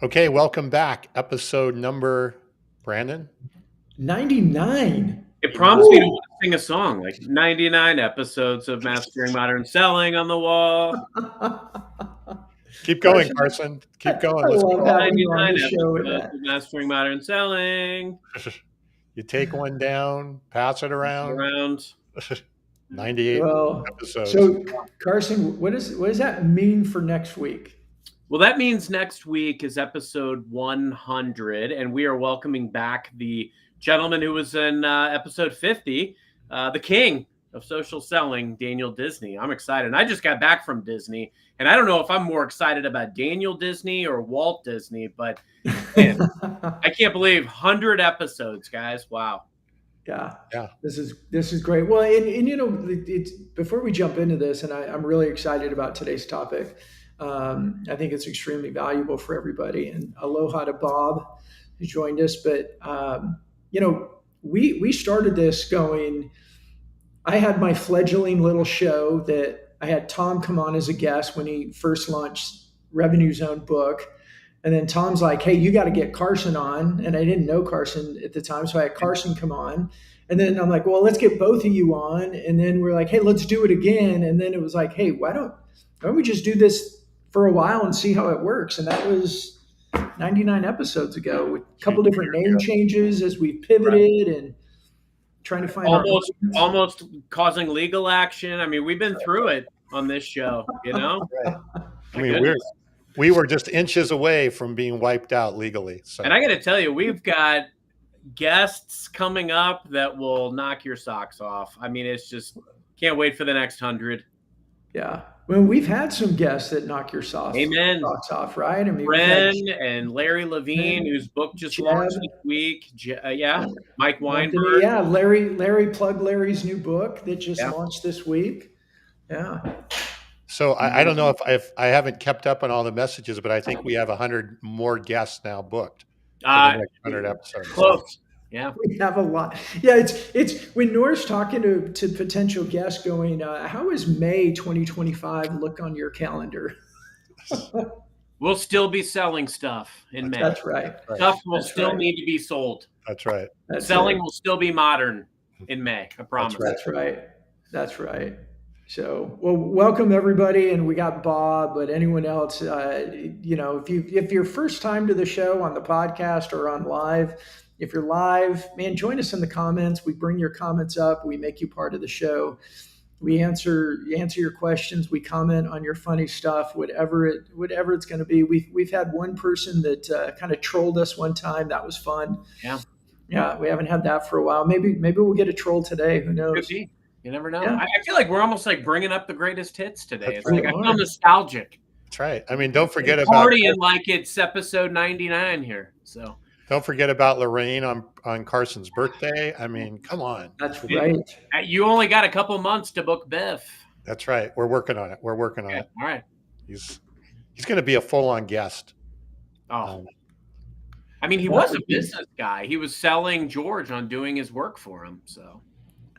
Okay, welcome back. Episode number, Brandon? 99. It prompts me to want to sing a song, like 99 episodes of Mastering Modern Selling on the wall. Keep going, Carson. Keep going. I Let's love go. having you on 99 the show with episodes that. of Mastering Modern Selling. You take one down, pass it around. 98 Well, episodes. so Carson, what does that mean for next week? Well, that means next week is episode 100, and we are welcoming back the gentleman who was in episode 50, the king of social selling, Daniel Disney. I'm excited. I just got back from Disney, and I don't know if I'm more excited about Daniel Disney or Walt Disney, but man, I can't believe 100 episodes, guys. Wow. Yeah. Yeah. This is great. Well, and it's before we jump into this, and I'm really excited about today's topic. I think it's extremely valuable for everybody. And aloha to Bob who joined us. But we started this going. I had my fledgling little show that I had Tom come on as a guest when he first launched Revenue Zone book. And then Tom's like, hey, you got to get Carson on. And I didn't know Carson at the time. So I had Carson come on. And then I'm like, well, let's get both of you on. And then we're like, hey, let's do it again. And then it was like, hey, why don't we just do this for a while and see how it works? And that was 99 episodes ago with a couple different name changes as we pivoted and trying to find almost causing legal action. I mean, we've been through it on this show, Right. I mean, we were just inches away from being wiped out legally. So. And I got to tell you, we've got guests coming up that will knock your socks off. I mean, it's just can't wait for the next 100. Yeah. Well, we've had some guests that knock your socks off, right? I mean, Ren and Larry Levine, whose book just launched this week. Mike Weinberg. Yeah, Larry plugged Larry's new book that just launched this week. Yeah. So I don't know if I haven't kept up on all the messages, but I think we have 100 more guests now booked for the next 100 episodes. Close. Yeah, we have a lot. Yeah, it's when Nora's talking to potential guests, going, "How is May 2025 look on your calendar?" We'll still be selling stuff in May. That's right. Stuff will still need to be sold. That's right. Selling will still be modern in May. I promise. That's right. So, well, welcome everybody, and we got Bob. But anyone else, if you're first time to the show on the podcast or on live. If you're live, man, join us in the comments. We bring your comments up. We make you part of the show. We answer your questions. We comment on your funny stuff, whatever it's going to be. We've had one person that kind of trolled us one time. That was fun. Yeah. We haven't had that for a while. Maybe we'll get a troll today. Who knows? Could be. You never know. Yeah. I feel like we're almost like bringing up the greatest hits today. It's like I feel nostalgic. That's right. I mean, don't forget about partying like it's episode 99 here. So. Don't forget about Lorraine on Carson's birthday. I mean, come on. That's right. You only got a couple months to book Biff. That's right. We're working on it. All right. He's going to be a full-on guest. Oh. I mean, he was a business guy. He was selling George on doing his work for him. So.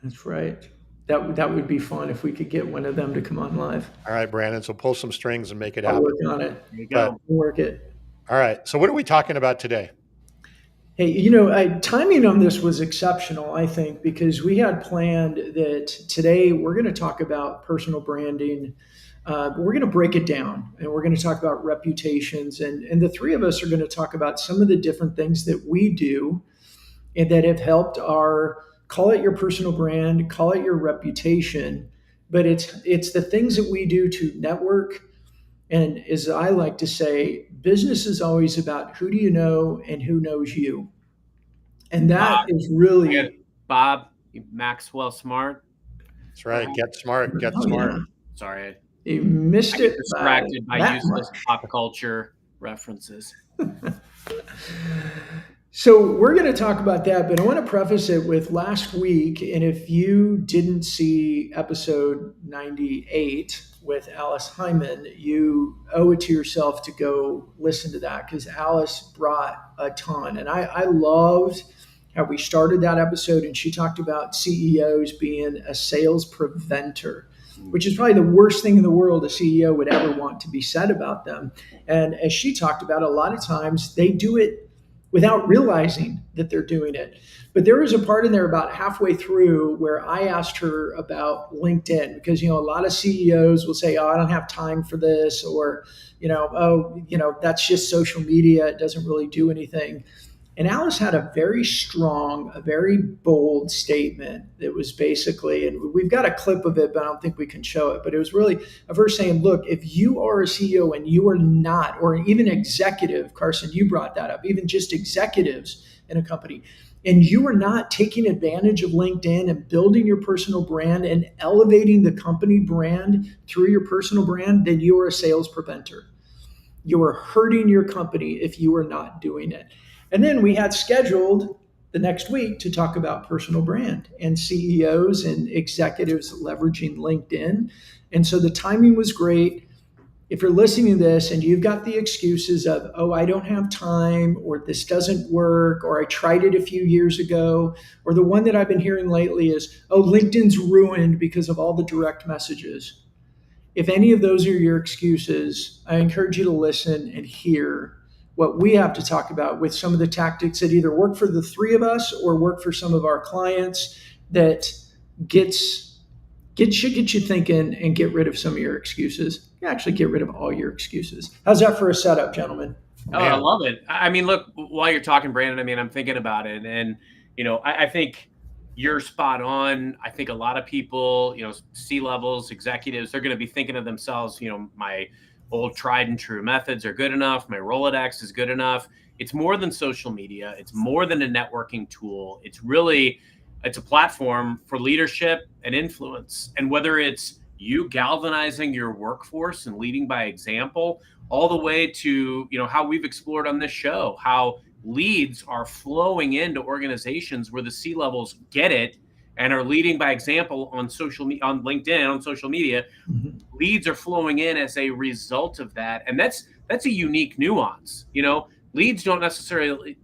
That's right. That would be fun if we could get one of them to come on live. All right, Brandon. So pull some strings and make it happen. Work on it. There you go. Work it. All right. So what are we talking about today? Hey, timing on this was exceptional, I think, because we had planned that today we're going to talk about personal branding. We're going to break it down, and we're going to talk about reputations. And the three of us are going to talk about some of the different things that we do and that have helped call it your personal brand, call it your reputation. But it's the things that we do to network. And as I like to say, business is always about who do you know and who knows you. And that is really Bob Maxwell Smart. That's right. Get smart. Yeah. Sorry. You missed it. Distracted by useless pop culture references. So we're going to talk about that, but I want to preface it with last week. And if you didn't see episode 98 with Alice Hyman, you owe it to yourself to go listen to that because Alice brought a ton. And I loved how we started that episode, and she talked about CEOs being a sales preventer. which is probably the worst thing in the world a CEO would ever want to be said about them. And as she talked about, a lot of times they do it without realizing that they're doing it. But there was a part in there about halfway through where I asked her about LinkedIn, because, a lot of CEOs will say, oh, I don't have time for this, or, that's just social media. It doesn't really do anything. And Alice had a very strong, a very bold statement that was basically, and we've got a clip of it, but I don't think we can show it, but it was really of her saying, look, if you are a CEO and you are not, or even executive, Carson, you brought that up, even just executives in a company, and you are not taking advantage of LinkedIn and building your personal brand and elevating the company brand through your personal brand, then you are a sales preventer. You are hurting your company if you are not doing it. And then we had scheduled the next week to talk about personal brand and CEOs and executives leveraging LinkedIn. And so the timing was great. If you're listening to this and you've got the excuses of, oh, I don't have time, or this doesn't work, or I tried it a few years ago, or the one that I've been hearing lately is, oh, LinkedIn's ruined because of all the direct messages. If any of those are your excuses, I encourage you to listen and hear what we have to talk about with some of the tactics that either work for the three of us or work for some of our clients that should get you thinking and get rid of some of your excuses. Actually, get rid of all your excuses. How's that for a setup, gentlemen? Oh, I love it. I mean, look, while you're talking, Brandon, I'm thinking about it. And, I think you're spot on. I think a lot of people, C-levels, executives, they're going to be thinking of themselves, my old tried and true methods are good enough. My Rolodex is good enough. It's more than social media. It's more than a networking tool. It's a platform for leadership and influence. And whether it's you galvanizing your workforce and leading by example, all the way to, how we've explored on this show, how leads are flowing into organizations where the C-levels get it and are leading by example on social media, on LinkedIn, on social media. Mm-hmm. Leads are flowing in as a result of that. And that's a unique nuance. Leads don't necessarily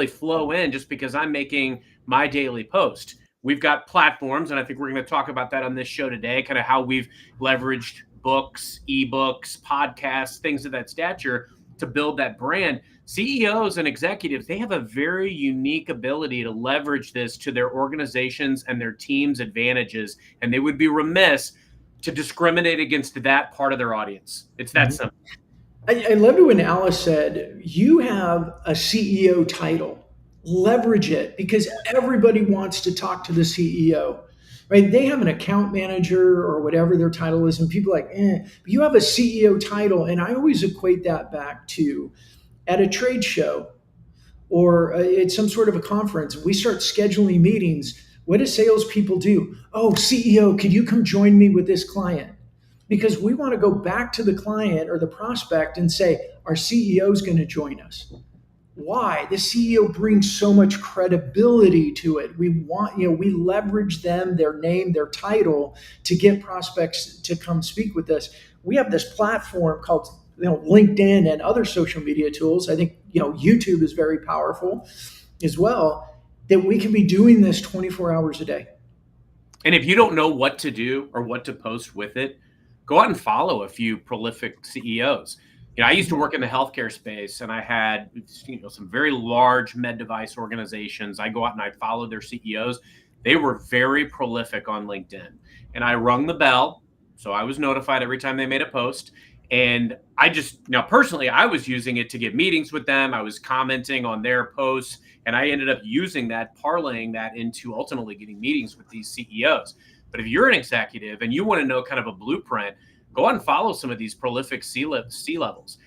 flow in just because I'm making my daily post. We've got platforms, and I think we're going to talk about that on this show today, kind of how we've leveraged books, ebooks, podcasts, things of that stature to build that brand. CEOs and executives, they have a very unique ability to leverage this to their organizations and their teams' advantages, and they would be remiss to discriminate against that part of their audience. It's that simple. I loved it when Alice said, you have a CEO title. Leverage it, because everybody wants to talk to the CEO, right? They have an account manager or whatever their title is, and people are like, but you have a CEO title. And I always equate that back to at a trade show or at some sort of a conference, we start scheduling meetings. What do salespeople do? Oh, CEO, could you come join me with this client? Because we want to go back to the client or the prospect and say, our CEO is going to join us. Why? The CEO brings so much credibility to it. We we leverage them, their name, their title to get prospects to come speak with us. We have this platform called LinkedIn and other social media tools. I think YouTube is very powerful as well, that we can be doing this 24 hours a day. And if you don't know what to do or what to post with it, go out and follow a few prolific CEOs. I used to work in the healthcare space, and I had some very large med device organizations. I go out and I follow their CEOs. They were very prolific on LinkedIn, and I rung the bell, so I was notified every time they made a post. And I just personally, I was using it to get meetings with them. I was commenting on their posts, and I ended up using that, parlaying that into ultimately getting meetings with these CEOs. But if you're an executive and you want to know kind of a blueprint, go out and follow some of these prolific C-levels.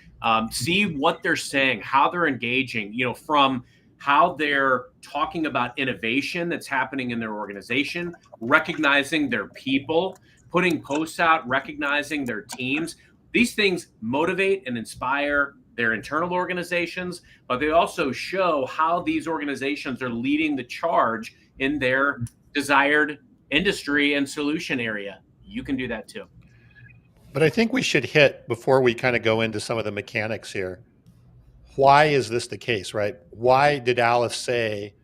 See what they're saying, how they're engaging, from how they're talking about innovation that's happening in their organization, recognizing their people, putting posts out, recognizing their teams. These things motivate and inspire their internal organizations, but they also show how these organizations are leading the charge in their desired industry and solution area. You can do that too. But I think we should hit, before we kind of go into some of the mechanics here, why is this the case, right? Why did Alice say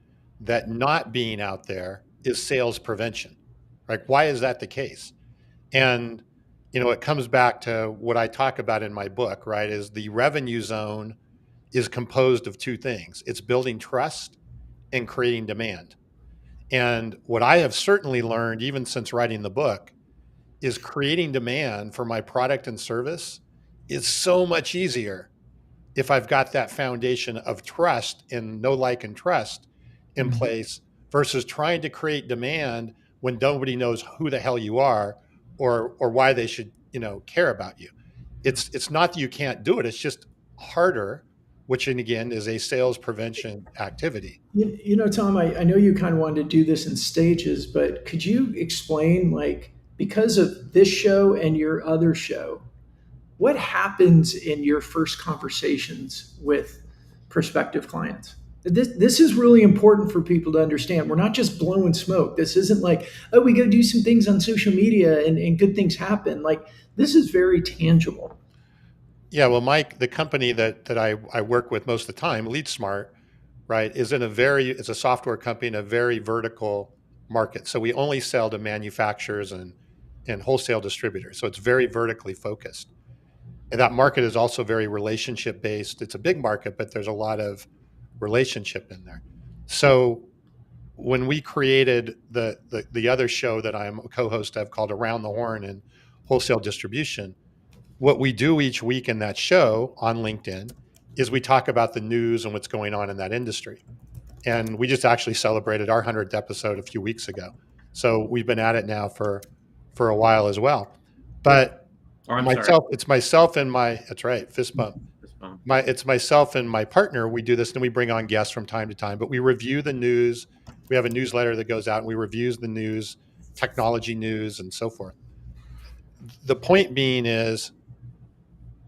that not being out there is sales prevention? Right? Why is that the case? And, it comes back to what I talk about in my book, right? Is the revenue zone is composed of two things. It's building trust and creating demand. And what I have certainly learned, even since writing the book, is creating demand for my product and service is so much easier if I've got that foundation of trust and know, like, and trust in place versus trying to create demand when nobody knows who the hell you are or why they should, care about you. It's not that you can't do it. It's just harder, which again is a sales prevention activity. Tom, I know you kind of wanted to do this in stages, but could you explain, like, because of this show and your other show, what happens in your first conversations with prospective clients? This is really important for people to understand. We're not just blowing smoke. This isn't like, oh, we go do some things on social media and good things happen. Like, this is very tangible. Yeah, well, Mike, the company that I work with most of the time, LeadSmart, right, is it's a software company in a very vertical market. So we only sell to manufacturers and wholesale distributors. So it's very vertically focused. And that market is also very relationship based. It's a big market, but there's a lot of relationship in there. So when we created the other show that I'm a co-host of called Around the Horn and Wholesale Distribution, what we do each week in that show on LinkedIn is we talk about the news and what's going on in that industry. And we just actually celebrated our 100th episode a few weeks ago. So we've been at it now for a while as well. But it's myself and that's right, fist bump. It's myself and my partner. We do this and we bring on guests from time to time, but we review the news. We have a newsletter that goes out and we review the news, technology news, and so forth. The point being is,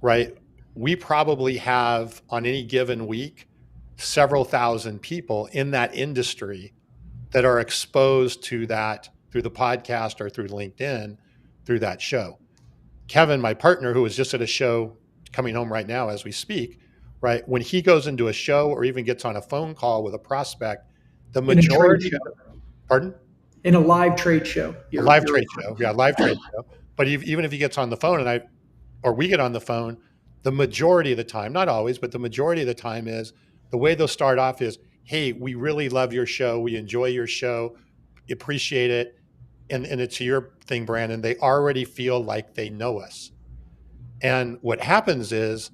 right, we probably have on any given week several thousand people in that industry that are exposed to that through the podcast or through LinkedIn, through that show. Kevin, my partner, who is just at a show coming home right now as we speak, right, when he goes into a show or even gets on a phone call with a prospect, the majority, pardon? In a live trade show. Yeah, live trade show. But even if he gets on the phone or we get on the phone, the majority of the time, not always, but the majority of the time is the way they'll start off is, hey, we really love your show. We enjoy your show, appreciate it. And it's your thing, Brandon. They already feel like they know us. And what happens is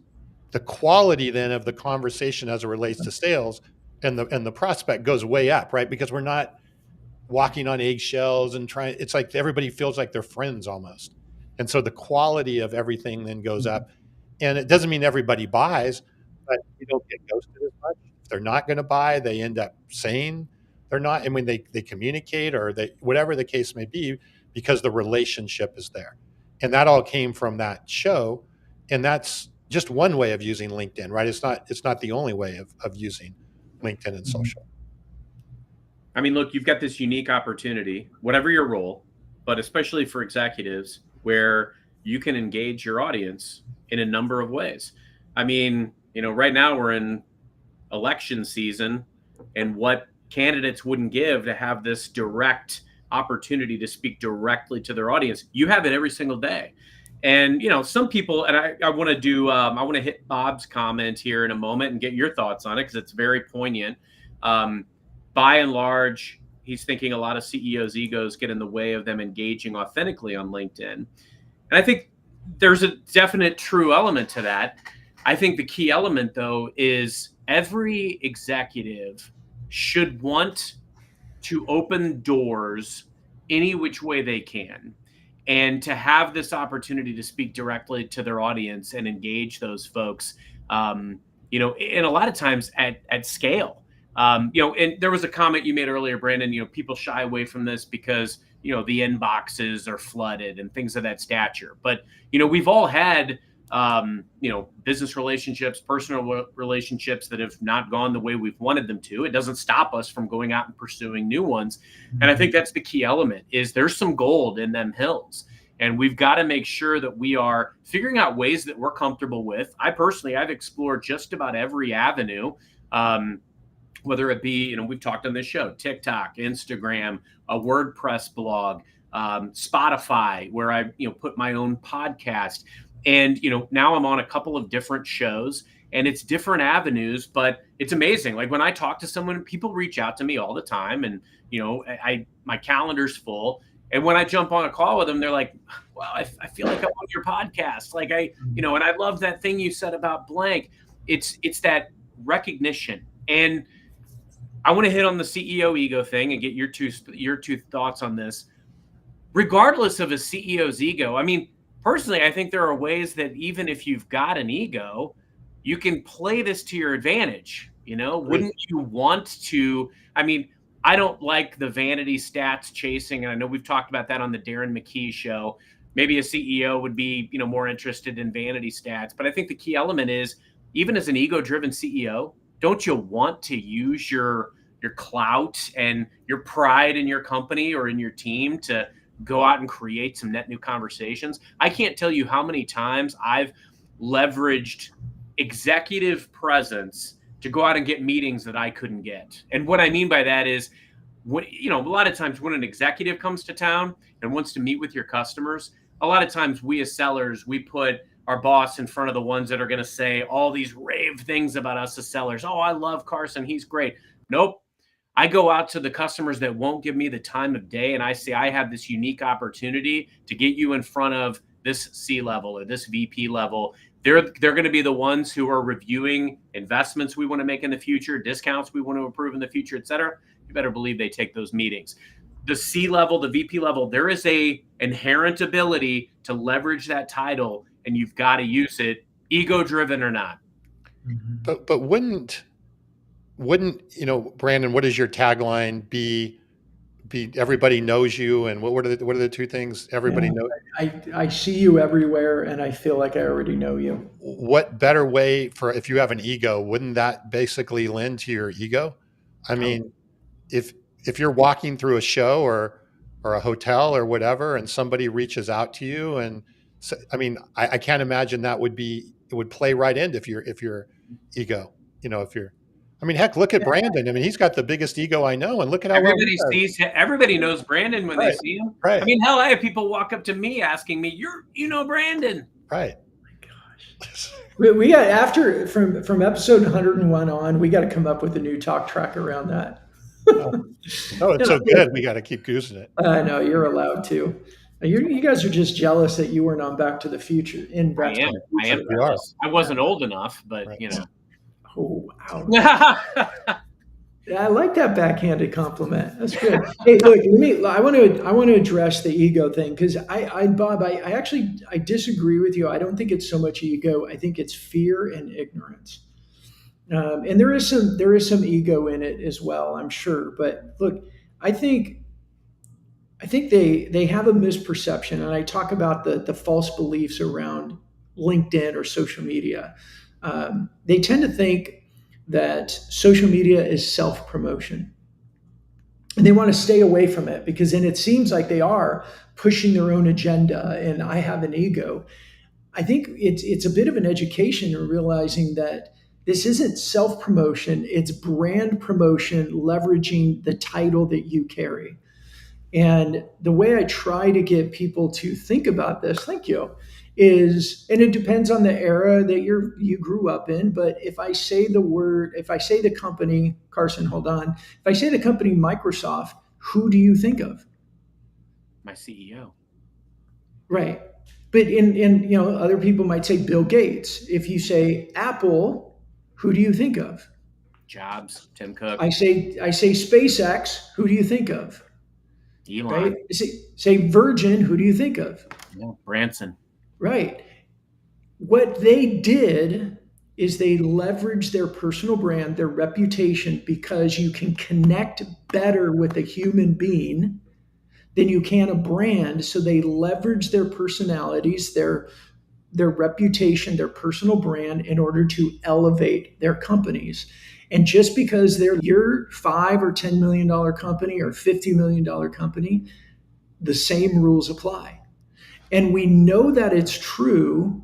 the quality then of the conversation as it relates to sales and the prospect goes way up, right? Because we're not walking on eggshells and it's like everybody feels like they're friends almost. And so the quality of everything then goes up. And it doesn't mean everybody buys, but you don't get ghosted as much. If they're not going to buy, they end up saying they're not. I mean, they communicate or whatever the case may be, because the relationship is there. And that all came from that show. And that's just one way of using LinkedIn, right? It's not the only way of using LinkedIn and social. I mean, look, you've got this unique opportunity, whatever your role, but especially for executives, where you can engage your audience in a number of ways. I mean, right now we're in election season, and what candidates wouldn't give to have this direct opportunity to speak directly to their audience. You have it every single day. And, some people, and I want to hit Bob's comment here in a moment and get your thoughts on it, because it's very poignant. By and large, he's thinking a lot of CEOs' egos get in the way of them engaging authentically on LinkedIn. And I think there's a definite true element to that. I think the key element, though, is every executive should want to open doors any which way they can, and to have this opportunity to speak directly to their audience and engage those folks, and a lot of times at scale. And there was a comment you made earlier, Brandon, people shy away from this because, the inboxes are flooded and things of that stature. But, we've all had, business relationships, personal relationships that have not gone the way we've wanted them to. It doesn't stop us from going out and pursuing new ones. And I think that's the key element, is there's some gold in them hills. And we've got to make sure that we are figuring out ways that we're comfortable with. I've explored just about every avenue, whether it be, we've talked on this show, TikTok, Instagram, a WordPress blog, Spotify, where I put my own podcast, and now I'm on a couple of different shows, and it's different avenues, but it's amazing. Like when I talk to someone, people reach out to me all the time, and my calendar's full. And when I jump on a call with them, they're like, "Well, I feel like I'm on your podcast. Like and I love that thing you said about blank." It's that recognition. And I want to hit on the CEO ego thing and get your two thoughts on this. Regardless of a CEO's ego, I mean, personally, I think there are ways that even if you've got an ego, you can play this to your advantage. Wouldn't you want to? I mean, I don't like the vanity stats chasing, and I know we've talked about that on the Darren McKee show. Maybe a CEO would be, more interested in vanity stats, but I think the key element is, even as an ego-driven CEO, don't you want to use your clout and your pride in your company or in your team to go out and create some net new conversations? I can't tell you how many times I've leveraged executive presence to go out and get meetings that I couldn't get. And what I mean by that is, a lot of times when an executive comes to town and wants to meet with your customers, a lot of times we as sellers, we put our boss in front of the ones that are going to say all these rave things about us as sellers. "Oh, I love Carson. He's great." Nope. I go out to the customers that won't give me the time of day, and I say, I have this unique opportunity to get you in front of this C-level or this VP level. They're going to be the ones who are reviewing investments we want to make in the future, discounts we want to approve in the future, et cetera. You better believe they take those meetings. The C-level, the VP level, there is a inherent ability to leverage that title, and you've got to use it, ego-driven or not. But wouldn't Brandon, what is your tagline be everybody knows you, and what are the two things everybody knows? I see you everywhere, and I feel like I already know you. What better way if you have an ego, wouldn't that basically lend to your ego? I mean, if you're walking through a show or a hotel or whatever, and somebody reaches out to you, and so, I mean, I can't imagine it would play right into if your ego, I mean, heck, look at Brandon. I mean, he's got the biggest ego I know, and look at how everybody knows Brandon when they see him. Right. I mean, hell, I have people walk up to me asking me, Brandon. Right. Oh my gosh. We got from episode 101 on, we got to come up with a new talk track around that. It's so good. We got to keep goosing it. I know, you're allowed to. You guys are just jealous that you weren't on Back to the Future. I am. I wasn't old enough, but right. Oh, wow. I like that backhanded compliment. That's good. Hey, look, I want to address the ego thing, because Bob, I disagree with you. I don't think it's so much ego. I think it's fear and ignorance. And there is some ego in it as well, I'm sure. But look, I think they have a misperception, and I talk about the false beliefs around LinkedIn or social media. They tend to think that social media is self-promotion, and they want to stay away from it, because then it seems like they are pushing their own agenda, and I have an ego. I think it's a bit of an education in realizing that this isn't self-promotion, it's brand promotion, leveraging the title that you carry. And the way I try to get people to think about this, thank you, is, and it depends on the era that you grew up in, but if I say the company, Carson, hold on. If I say the company Microsoft, who do you think of? My CEO. Right. But in other people might say Bill Gates. If you say Apple, who do you think of? Jobs, Tim Cook. I say SpaceX, who do you think of? Elon. Right? Say Virgin, who do you think of? Yeah, Branson. Right. What they did is they leveraged their personal brand, their reputation, because you can connect better with a human being than you can a brand. So they leverage their personalities, their reputation, their personal brand, in order to elevate their companies. And just because they're your $5 or $10 million company or $50 million company, the same rules apply. And we know that it's true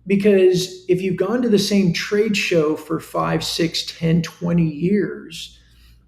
because if you've gone to the same trade show for 5, 6, 10, 20 years,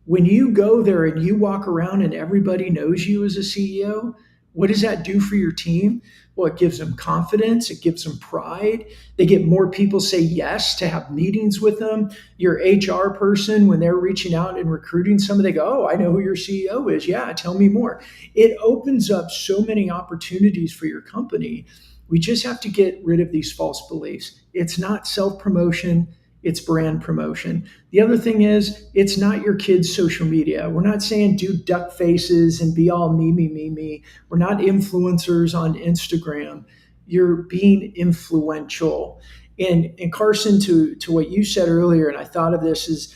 when you go there and you walk around and everybody knows you as a CEO, What does that do for your team? Well, it gives them confidence. It gives them pride. They get more people say yes to have meetings with them. Your HR person, when they're reaching out and recruiting somebody, they go, oh, I know who your CEO is. Yeah, tell me more. It opens up so many opportunities for your company. We just have to get rid of these false beliefs. It's not self-promotion. It's brand promotion. The other thing is, it's not your kids' social media. We're not saying do duck faces and be all me, me, me, me. We're not influencers on Instagram. You're being influential. And Carson, to what you said earlier, and I thought of this is,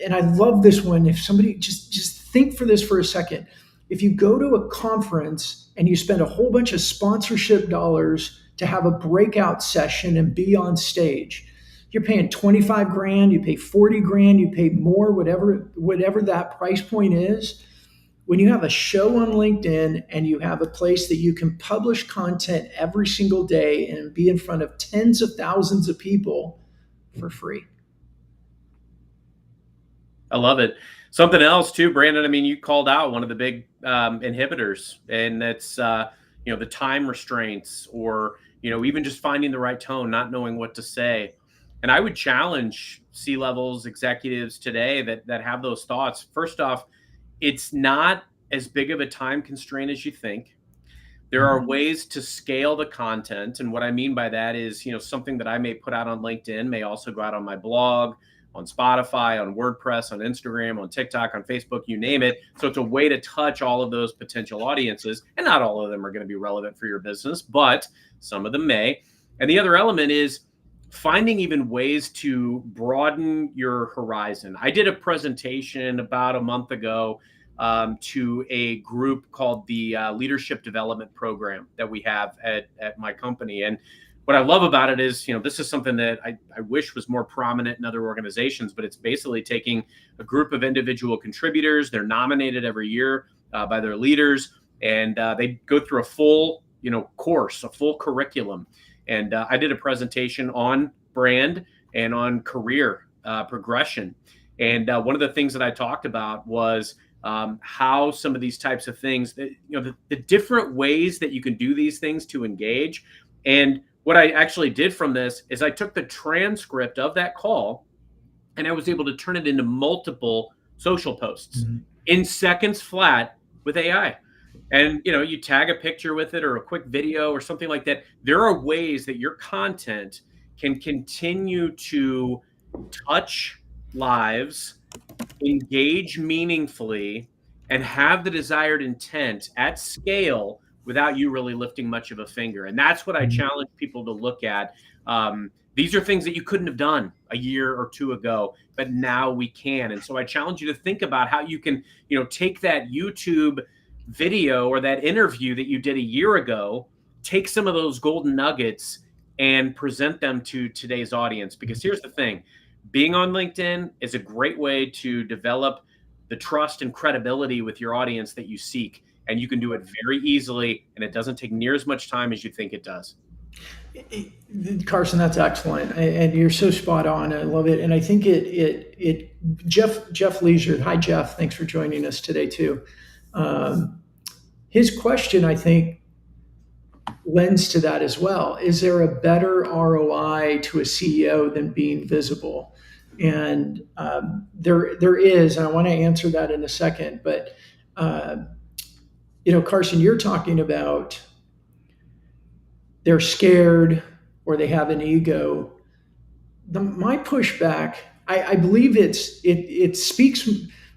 and I love this one. If somebody just think for this for a second. If you go to a conference and you spend a whole bunch of sponsorship dollars to have a breakout session and be on stage, you're paying 25 grand, you pay 40 grand, you pay more, whatever that price point is. When you have a show on LinkedIn and you have a place that you can publish content every single day and be in front of tens of thousands of people for free. I love it. Something else too, Brandon. I mean, you called out one of the big inhibitors, and that's the time restraints, or even just finding the right tone, not knowing what to say. And I would challenge C-levels, executives today that have those thoughts. First off, it's not as big of a time constraint as you think. There are ways to scale the content. And what I mean by that is, something that I may put out on LinkedIn may also go out on my blog, on Spotify, on WordPress, on Instagram, on TikTok, on Facebook, you name it. So it's a way to touch all of those potential audiences. And not all of them are going to be relevant for your business, but some of them may. And the other element is finding even ways to broaden your horizon. I did a presentation about a month ago to a group called the Leadership Development Program that we have at my company. And what I love about it is, this is something that I wish was more prominent in other organizations, but it's basically taking a group of individual contributors. They're nominated every year by their leaders, and they go through a full, course, a full curriculum. And I did a presentation on brand and on career progression. And one of the things that I talked about was how some of these types of things, the different ways that you can do these things to engage. And what I actually did from this is I took the transcript of that call and I was able to turn it into multiple social posts in seconds flat with AI. And, you tag a picture with it or a quick video or something like that. There are ways that your content can continue to touch lives, engage meaningfully, and have the desired intent at scale without you really lifting much of a finger. And that's what I challenge people to look at. These are things that you couldn't have done a year or two ago, but now we can. And so I challenge you to think about how you can, take that YouTube video or that interview that you did a year ago, take some of those golden nuggets and present them to today's audience. Because here's the thing, being on LinkedIn is a great way to develop the trust and credibility with your audience that you seek. And you can do it very easily, and it doesn't take near as much time as you think it does. Carson, that's excellent, and you're so spot on. I love it, and I think Jeff Leisure. Hi, Jeff. Thanks for joining us today too. His question, I think, lends to that as well. Is there a better ROI to a CEO than being visible? And there is, and I want to answer that in a second. But Carson, you're talking about they're scared or they have an ego. My pushback, I believe it speaks.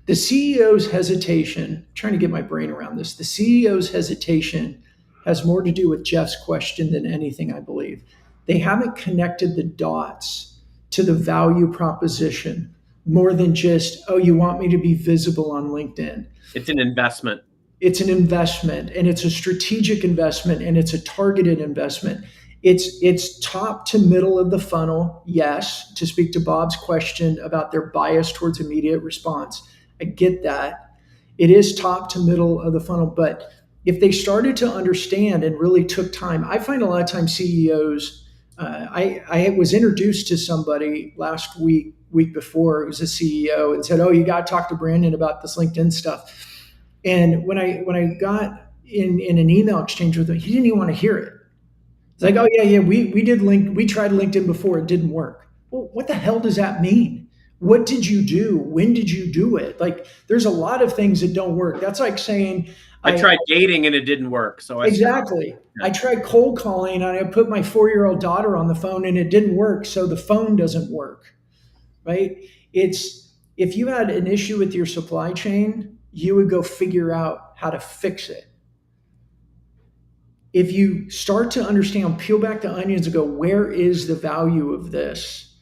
The CEO's hesitation, I'm trying to get my brain around this, the CEO's hesitation has more to do with Jeff's question than anything, I believe. They haven't connected the dots to the value proposition more than just, oh, you want me to be visible on LinkedIn. It's an investment. It's an investment, and it's a strategic investment, and it's a targeted investment. It's top to middle of the funnel, yes, to speak to Bob's question about their bias towards immediate response. I get that. It is top to middle of the funnel, but if they started to understand and really took time, I find a lot of times CEOs, I was introduced to somebody last week before, it was a CEO, and said, oh, you got to talk to Brandon about this LinkedIn stuff. And when I got in an email exchange with him. He didn't even want to hear it. It's like, oh yeah, we tried LinkedIn before, it didn't work. Well, what the hell does that mean? What did you do? When did you do it? Like, there's a lot of things that don't work. That's like saying I tried dating and it didn't work. So exactly. I tried cold calling and I put my 4-year-old daughter on the phone and it didn't work. So the phone doesn't work, right? It's, if you had an issue with your supply chain, you would go figure out how to fix it. If you start to understand, peel back the onions and go, where is the value of this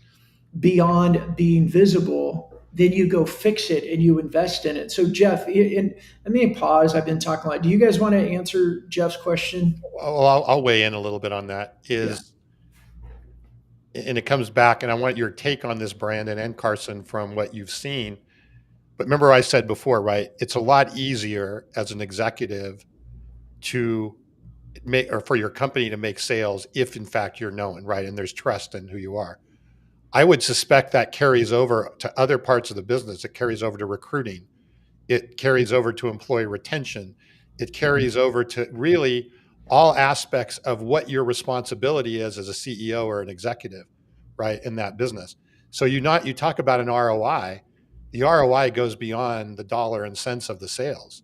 beyond being visible? Then you go fix it and you invest in it. So Jeff, and let me pause. I've been talking a lot. Do you guys want to answer Jeff's question? Well, I'll weigh in a little bit on that. And it comes back, and I want your take on this, Brandon and Carson, from what you've seen. But remember, I said before, right? It's a lot easier as an executive to make, or for your company to make sales if, in fact, you're known, right? And there's trust in who you are. I would suspect that carries over to other parts of the business. It carries over to recruiting. It carries over to employee retention. It carries over to really all aspects of what your responsibility is as a CEO or an executive, right, in that business. So you talk about an ROI. The ROI goes beyond the dollar and cents of the sales.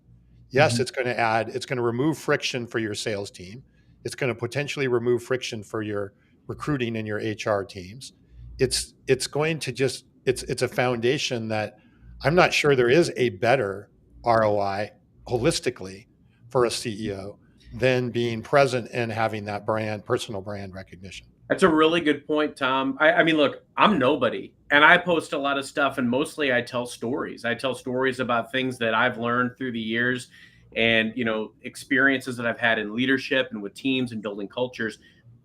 Yes, it's going to remove friction for your sales team. It's going to potentially remove friction for your recruiting and your HR teams. It's going to just, it's a foundation that I'm not sure there is a better ROI holistically for a CEO than being present and having that personal brand recognition. That's a really good point, Tom. I mean, look, I'm nobody, and I post a lot of stuff, and mostly I tell stories. I tell stories about things that I've learned through the years, and experiences that I've had in leadership and with teams and building cultures.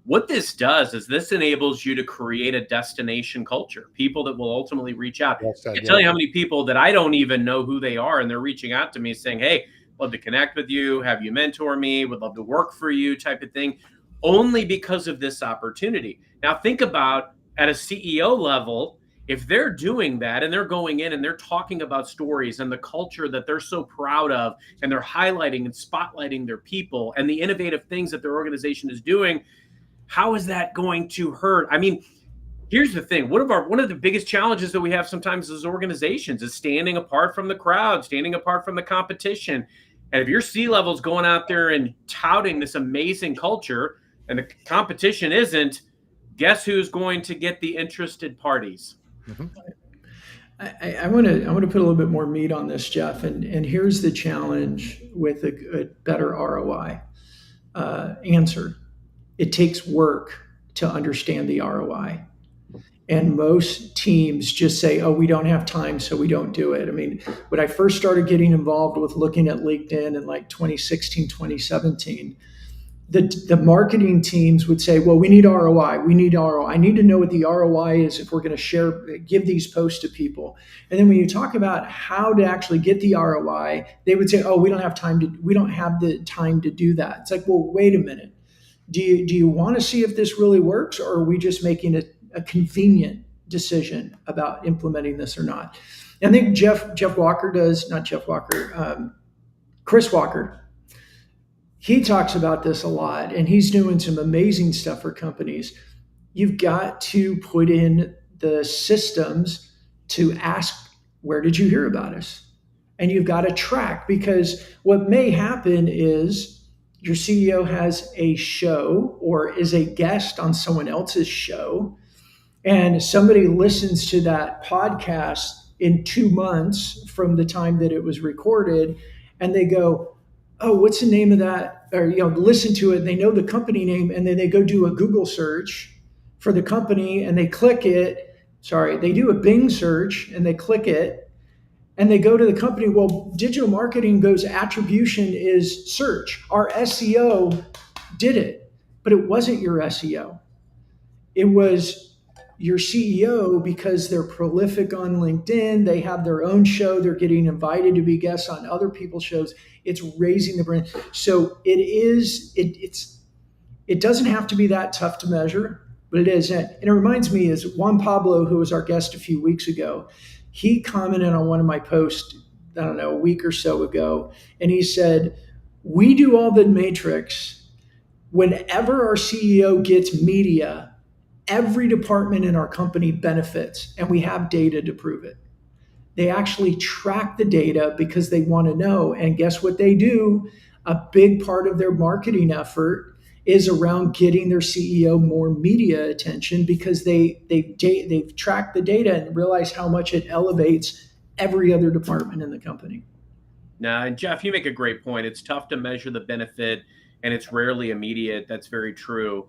What this does is this enables you to create a destination culture, people that will ultimately reach out. I can tell you how many people that I don't even know who they are, and they're reaching out to me saying, hey, love to connect with you, have you mentor me, would love to work for you, type of thing, only because of this opportunity. Now think about at a CEO level, if they're doing that and they're going in and they're talking about stories and the culture that they're so proud of, and they're highlighting and spotlighting their people and the innovative things that their organization is doing, how is that going to hurt? I mean, here's the thing. One of the biggest challenges that we have sometimes as organizations is standing apart from the crowd, standing apart from the competition. And if your C-level is going out there and touting this amazing culture and the competition isn't, guess who's going to get the interested parties? Mm-hmm. I want to put a little bit more meat on this, Jeff. And here's the challenge with a better ROI answer. It takes work to understand the ROI. And most teams just say, oh, we don't have time, so we don't do it. I mean, when I first started getting involved with looking at LinkedIn in like 2016, 2017, the marketing teams would say, well, we need ROI. We need ROI. I need to know what the ROI is if we're going to give these posts to people. And then when you talk about how to actually get the ROI, they would say, oh, we don't have the time to do that. It's like, well, wait a minute. Do you want to see if this really works, or are we just making a convenient decision about implementing this or not? And I think Chris Walker, he talks about this a lot, and he's doing some amazing stuff for companies. You've got to put in the systems to ask, where did you hear about us? And you've got to track, because what may happen is your CEO has a show or is a guest on someone else's show, and somebody listens to that podcast in 2 months from the time that it was recorded, and they go, oh, what's the name of that? Or, listen to it, and they know the company name, and then they go do a Google search for the company, and they click it. They do a Bing search, and they click it, and they go to the company. Well, digital marketing goes, attribution is search. Our SEO did it, but it wasn't your SEO. It was your CEO, because they're prolific on LinkedIn. They have their own show. They're getting invited to be guests on other people's shows. It's raising the brand. So it doesn't have to be that tough to measure, but it is. And it reminds me is Juan Pablo, who was our guest a few weeks ago. He commented on one of my posts, I don't know, a week or so ago, and he said, We do all the matrix. Whenever our CEO gets media, every department in our company benefits, and we have data to prove it. They actually track the data because they want to know. And guess what they do? A big part of their marketing effort is around getting their CEO more media attention because they've tracked the data and realize how much it elevates every other department in the company. Now, and Jeff, you make a great point. It's tough to measure the benefit, and it's rarely immediate. That's very true.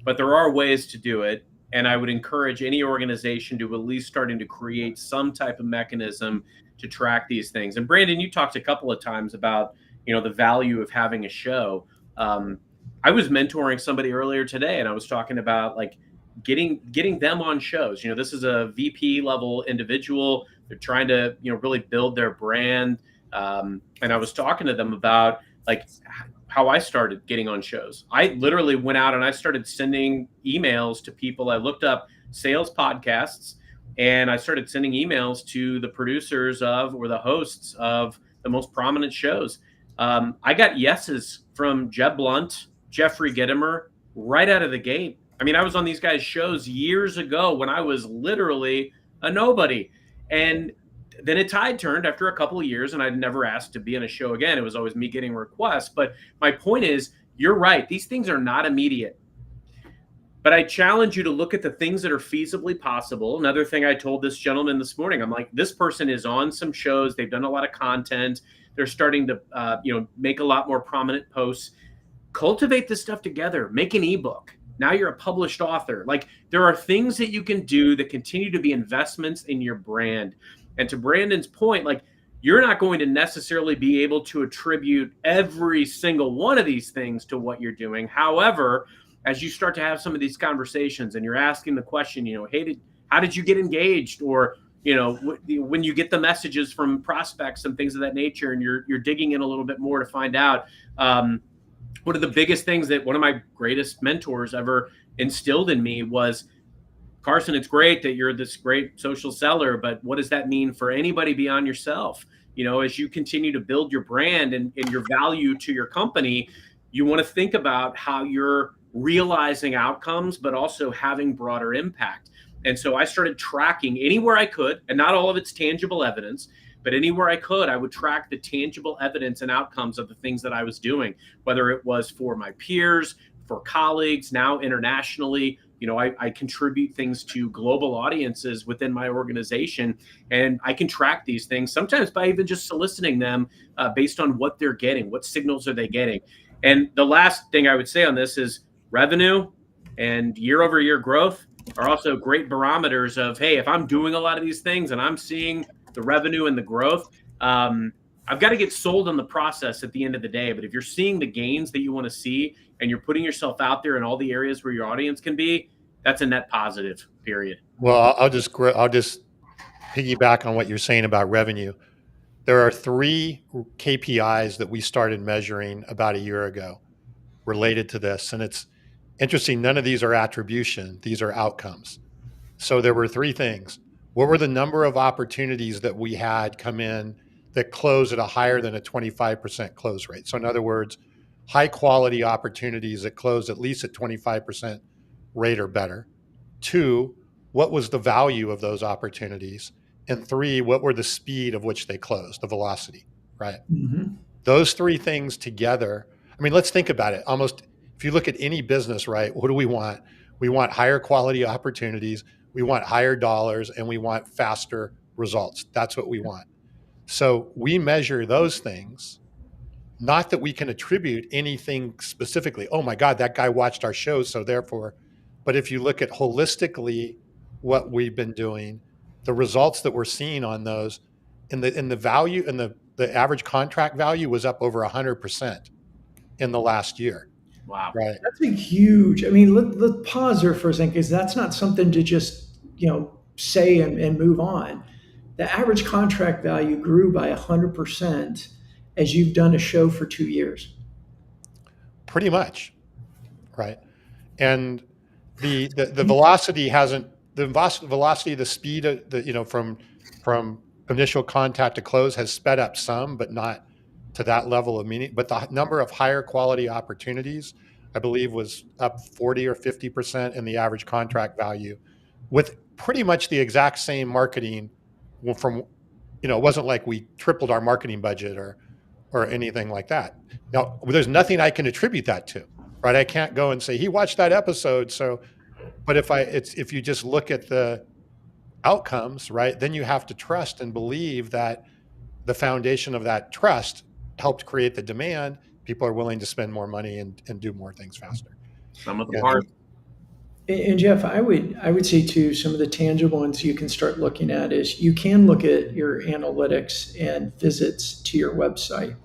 But there are ways to do it. And I would encourage any organization to at least starting to create some type of mechanism to track these things. And Brandon, you talked a couple of times about, the value of having a show. I was mentoring somebody earlier today, and I was talking about like getting them on shows. This is a VP level individual. They're trying to, really build their brand. And I was talking to them about like how I started getting on shows. I literally went out and I started sending emails to people. I looked up sales podcasts and I started sending emails to the producers of or the hosts of the most prominent shows. I got yeses from Jeb Blunt, Jeffrey Gitomer right out of the gate. I mean, I was on these guys' shows years ago when I was literally a nobody. And then a tide turned after a couple of years, and I'd never asked to be in a show again. It was always me getting requests. But my point is, you're right. These things are not immediate. But I challenge you to look at the things that are feasibly possible. Another thing I told this gentleman this morning, I'm like, this person is on some shows. They've done a lot of content. They're starting to, make a lot more prominent posts. Cultivate this stuff together. Make an ebook. Now you're a published author. Like, there are things that you can do that continue to be investments in your brand. And to Brandon's point, like, you're not going to necessarily be able to attribute every single one of these things to what you're doing. However, as you start to have some of these conversations and you're asking the question, hey, how did you get engaged? Or, when you get the messages from prospects and things of that nature, and you're digging in a little bit more to find out, one of the biggest things that one of my greatest mentors ever instilled in me was, Carson, it's great that you're this great social seller, but what does that mean for anybody beyond yourself? As you continue to build your brand and your value to your company, you want to think about how you're realizing outcomes, but also having broader impact. And so I started tracking anywhere I could, and not all of it's tangible evidence, but anywhere I could, I would track the tangible evidence and outcomes of the things that I was doing, whether it was for my peers, for colleagues, now internationally. I contribute things to global audiences within my organization, and I can track these things sometimes by even just soliciting them based on what they're getting, what signals are they getting. And the last thing I would say on this is revenue and year over year growth are also great barometers of, hey, if I'm doing a lot of these things and I'm seeing the revenue and the growth, I've got to get sold on the process at the end of the day. But if you're seeing the gains that you want to see and you're putting yourself out there in all the areas where your audience can be, that's a net positive, period. Well, I'll just piggyback on what you're saying about revenue. There are 3 KPIs that we started measuring about a year ago related to this. And it's interesting. None of these are attribution. These are outcomes. So there were 3 things. What were the number of opportunities that we had come in that close at a higher than a 25% close rate? So in other words, high quality opportunities that close at least at 25% rate or better. 2, what was the value of those opportunities? And 3, what were the speed of which they closed, the velocity, right? Mm-hmm. Those 3 things together. I mean, let's think about it. Almost, if you look at any business, right, what do we want? We want higher quality opportunities, we want higher dollars, and we want faster results. That's what we want. So we measure those things, not that we can attribute anything specifically. Oh my God, that guy watched our shows, so therefore. But if you look at holistically what we've been doing, the results that we're seeing on those, and the value and the average contract value was up over 100% in the last year. Wow. Right. That's a huge. I mean, let's pause there for a second, because that's not something to just say and move on. The average contract value grew by 100% as you've done a show for 2 years. Pretty much, right? And the velocity hasn't. The velocity, the speed of from initial contact to close has sped up some, but not to that level of meaning. But the number of higher quality opportunities, I believe, was up 40 or 50% in the average contract value, with pretty much the exact same marketing. From, it wasn't like we tripled our marketing budget or anything like that. Now, there's nothing I can attribute that to, right? I can't go and say he watched that episode. So, but if you just look at the outcomes, right, then you have to trust and believe that the foundation of that trust helped create the demand. People are willing to spend more money and do more things faster. Some of the Yeah. parts. And Jeff, I would say too, some of the tangible ones you can start looking at is you can look at your analytics and visits to your website.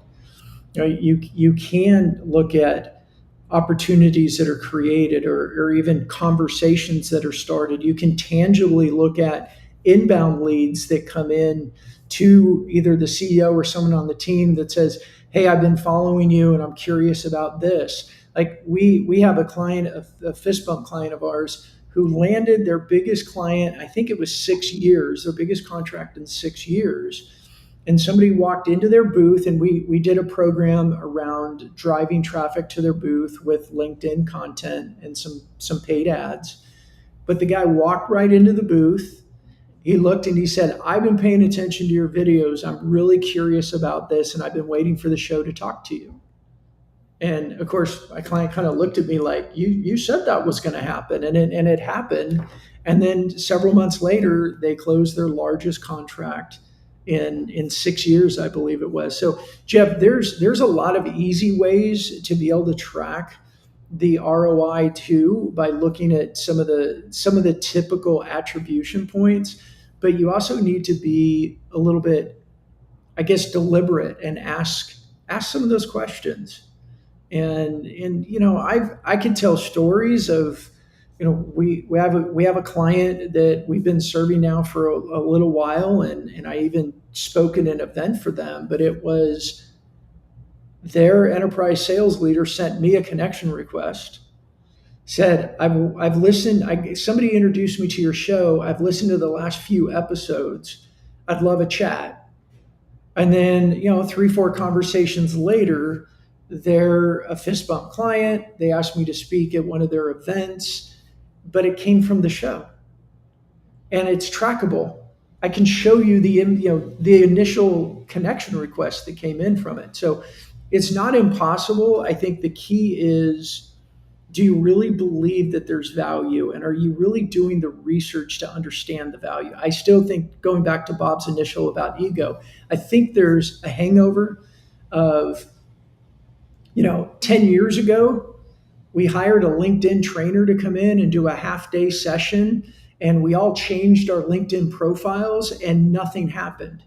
You can look at opportunities that are created or even conversations that are started. You can tangibly look at inbound leads that come in to either the CEO or someone on the team that says, hey, I've been following you and I'm curious about this. Like we have a client, a fist bump client of ours, who landed their biggest client, I think it was 6 years, their biggest contract in 6 years. And somebody walked into their booth, and we did a program around driving traffic to their booth with LinkedIn content and some paid ads. But the guy walked right into the booth. He looked and he said, I've been paying attention to your videos. I'm really curious about this, and I've been waiting for the show to talk to you. And of course, my client kind of looked at me like, you said that was going to happen. And it happened. And then several months later, they closed their largest contract in 6 years, I believe it was. So Jeff, there's a lot of easy ways to be able to track the ROI too, by looking at some of the typical attribution points. But you also need to be a little bit, I guess, deliberate and ask some of those questions. And I could tell stories of, we have a client that we've been serving now for a little while, and I even spoke at an event for them, but it was their enterprise sales leader sent me a connection request, said, I've listened, somebody introduced me to your show. I've listened to the last few episodes. I'd love a chat. And then, 3-4 conversations later, they're a fist bump client. They asked me to speak at one of their events, but it came from the show, and it's trackable. I can show you the initial connection request that came in from it. So it's not impossible. I think the key is, do you really believe that there's value, and are you really doing the research to understand the value? I still think, going back to Bob's initial about ego, I think there's a hangover of, 10 years ago, we hired a LinkedIn trainer to come in and do a half-day session, and we all changed our LinkedIn profiles and nothing happened.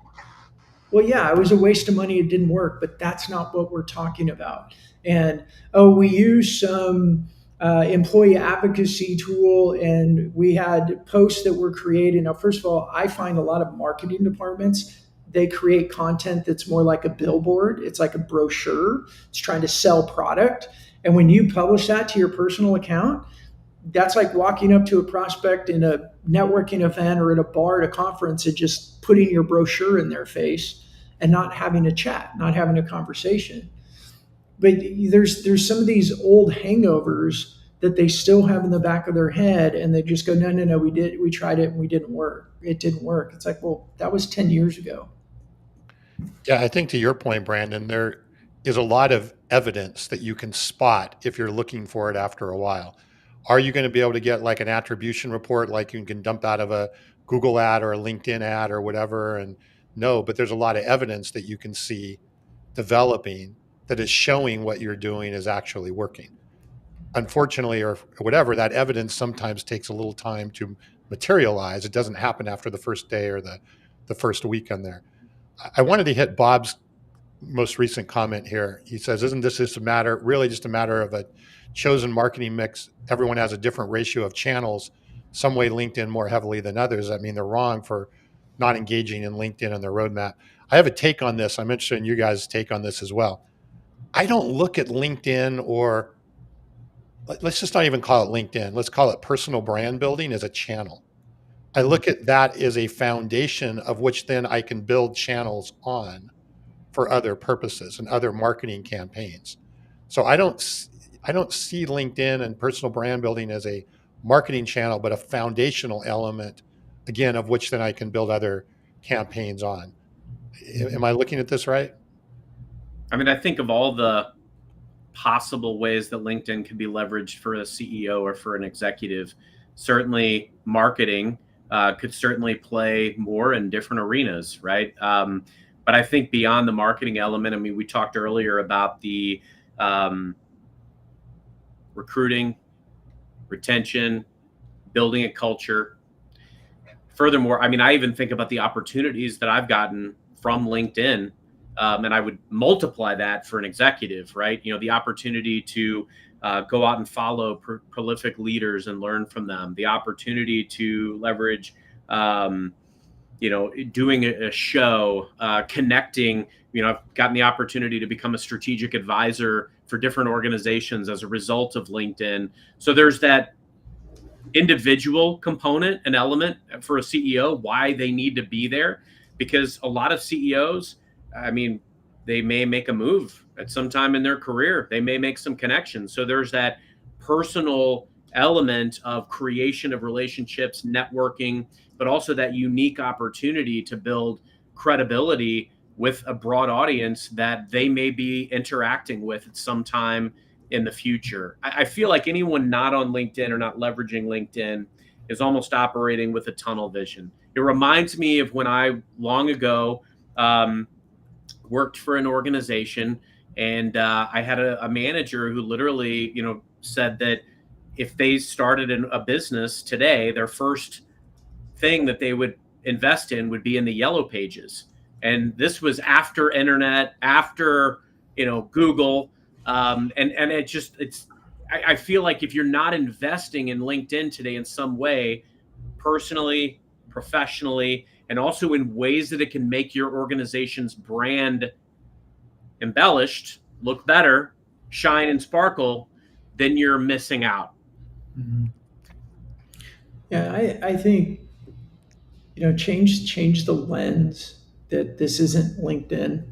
Well, yeah, it was a waste of money. It didn't work, but that's not what we're talking about. And, we used some employee advocacy tool, and we had posts that were created. Now, first of all, I find a lot of marketing departments, they create content that's more like a billboard. It's like a brochure. It's trying to sell product. And when you publish that to your personal account, that's like walking up to a prospect in a networking event or at a bar at a conference and just putting your brochure in their face and not having a chat, not having a conversation. But there's some of these old hangovers that they still have in the back of their head, and they just go, no, we tried it and it didn't work. It's like, well, that was 10 years ago. Yeah, I think to your point, Brandon, there is a lot of evidence that you can spot if you're looking for it after a while. Are you going to be able to get like an attribution report, like you can dump out of a Google ad or a LinkedIn ad or whatever? And no, but there's a lot of evidence that you can see developing that is showing what you're doing is actually working. Unfortunately, or whatever, that evidence sometimes takes a little time to materialize. It doesn't happen after the first day or the first week on there. I wanted to hit Bob's most recent comment here. He says, isn't this just really just a matter of a chosen marketing mix? Everyone has a different ratio of channels, some way LinkedIn more heavily than others. I mean, they're wrong for not engaging in LinkedIn on their roadmap. I have a take on this. I'm interested in you guys' take on this as well. I don't look at LinkedIn, or let's just not even call it LinkedIn. Let's call it personal brand building, as a channel. I look at that as a foundation of which then I can build channels on for other purposes and other marketing campaigns. So I don't see LinkedIn and personal brand building as a marketing channel, but a foundational element, again, of which then I can build other campaigns on. Am I looking at this right? I mean, I think of all the possible ways that LinkedIn could be leveraged for a CEO or for an executive. Certainly, marketing could certainly play more in different arenas, right? But I think beyond the marketing element, I mean, we talked earlier about the recruiting, retention, building a culture. Furthermore, I mean, I even think about the opportunities that I've gotten from LinkedIn, and I would multiply that for an executive, right? You know, the opportunity to go out and follow prolific leaders and learn from them, the opportunity to leverage, you know, doing a show, connecting. You know, I've gotten the opportunity to become a strategic advisor for different organizations as a result of LinkedIn. So there's that individual component, an element for a CEO, why they need to be there, because a lot of CEOs, I mean, they may make a move at some time in their career. They may make some connections. So there's that personal element of creation of relationships, networking, but also that unique opportunity to build credibility with a broad audience that they may be interacting with at some time in the future. I feel like anyone not on LinkedIn or not leveraging LinkedIn is almost operating with a tunnel vision. It reminds me of when I long ago worked for an organization, and I had a manager who literally, you know, said that if they started a business today, their first thing that they would invest in would be in the yellow pages. And this was after internet, after, you know, Google. And I feel like if you're not investing in LinkedIn today in some way, personally, professionally, and also in ways that it can make your organization's brand embellished, look better, shine and sparkle, then you're missing out. Mm-hmm. Yeah, I think, you know, change the lens that this isn't LinkedIn.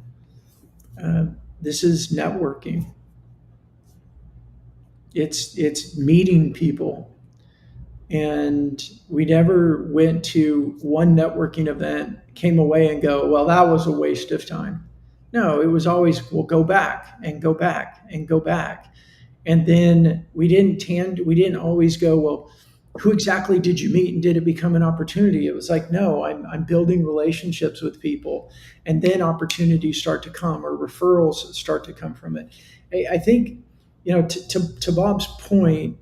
This is networking. It's meeting people. And we never went to one networking event, came away and go, well, that was a waste of time. No, it was always, we'll go back and go back and go back. And then we didn't always go, well, who exactly did you meet and did it become an opportunity? It was like, no, I'm building relationships with people, and then opportunities start to come or referrals start to come from it. I think, you know, to Bob's point,